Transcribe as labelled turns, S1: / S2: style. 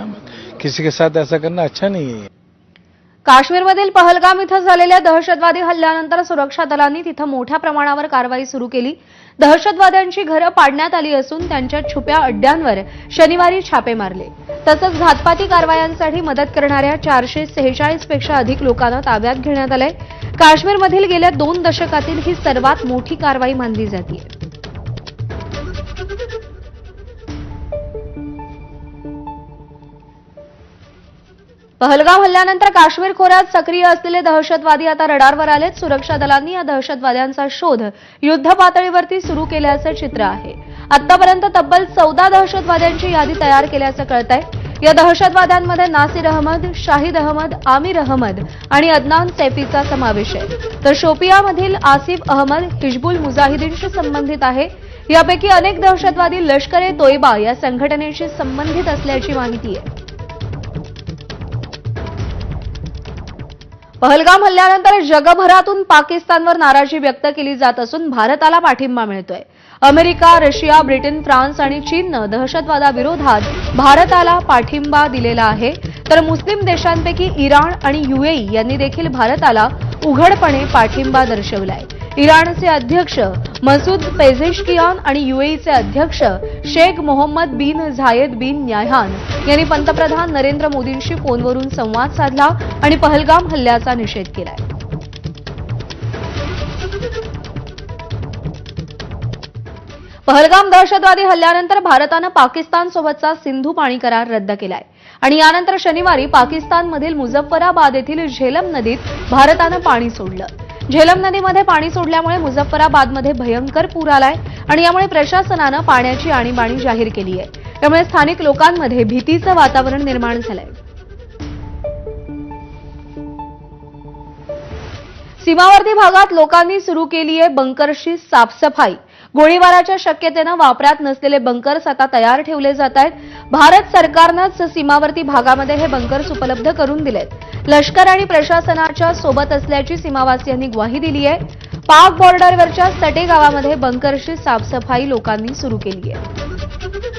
S1: ना मत, किसी के साथ ऐसा करना अच्छा नहीं है।
S2: काश्मीरमधील पहलगाम इथं झालेल्या दहशतवादी हल्ल्यानंतर सुरक्षा दलांनी तिथं मोठ्या प्रमाणावर कारवाई सुरू केली। दहशतवाद्यांची घरं पाडण्यात आली असून त्यांच्या छुप्या अड्ड्यांवर शनिवारी छापे मारले। तसंच घातपाती कारवायांसाठी मदत करणाऱ्या 446 पेक्षा अधिक लोकांना ताब्यात घेण्यात आले। काश्मीरमधील गेल्या 2 दशकातील ही सर्वात मोठी कारवाई मानली जाते। पहलगाम हल्ल्यानंतर काश्मीर खोऱ्यात सक्रिय असलेले दहशतवादी आता रडारवर आलेत। सुरक्षा दलांनी या दहशतवाद्यांचा शोध युद्ध पातळीवरती सुरू केल्याचं चित्र आहे। आतापर्यंत तब्बल 14 दहशतवाद्यांची यादी तयार केल्याचं कळतंय। या दहशतवाद्यांमध्ये नासिर अहमद, शाहिद अहमद, आमिर अहमद आणि अदनान सैफीचा समावेश आहे। तर शोपियामधील आसिफ अहमद हिजबुल मुजाहिदीनशी संबंधित आहे। यापैकी अनेक दहशतवादी लष्कर-ए-तोयबा या संघटनेशी संबंधित असल्याची माहिती आहे। पहलगाम हल्ल्यानंतर जगभरातून पाकिस्तानवर नाराजी व्यक्त केली जात असून भारताला पाठिंबा मिळतोय। अमेरिका, रशिया, ब्रिटन, फ्रान्स आणि चीननं दहशतवादाविरोधात भारताला पाठिंबा दिलेला आहे। तर मुस्लिम देशांपैकी इराण आणि यूएई यांनी देखील भारताला उघडपणे पाठिंबा दर्शवलाय। इराणचे अध्यक्ष मसूद पेझेशकियान आणि यूएईचे अध्यक्ष शेख मोहम्मद बिन झायेद बिन न्याहान यांनी पंतप्रधान नरेंद्र मोदींशी फोनवरून संवाद साधला आणि पहलगाम हल्ल्याचा निषेध केलाय। पहलगाम दहशतवादी हल्ल्यानंतर भारतानं पाकिस्तानसोबतचा सिंधू पाणी करार रद्द केलाय आणि यानंतर शनिवारी पाकिस्तानमधील मुझफ्फराबाद येथील झेलम नदीत भारतानं पाणी सोडलं। झेलम नदीमध्ये पाणी सोडल्यामुळे मुझफ्फराबादमध्ये भयंकर पूर आलाय आणि यामुळे प्रशासनानं पाण्याची आणीबाणी जाहीर केली आहे। त्यामुळे स्थानिक लोकांमध्ये भीतीचं वातावरण निर्माण झालंय। सीमावर्ती भागात लोकांनी सुरू केली आहे बंकरची साफसफाई। गोळीबाराच्या शक्यतेनं वापरात नसलेले बंकर्स आता तयार ठेवले जात आहेत। भारत सरकारनंच सीमावर्ती भागामध्ये हे बंकर्स उपलब्ध करून दिलेत। लष्कर आणि प्रशासनाच्या सोबत असल्याची सीमावासियांनी ग्वाही दिली आहे। पाक बॉर्डरवरच्या सटे गावामध्ये बंकरची साफसफाई लोकांनी सुरू केली आहे।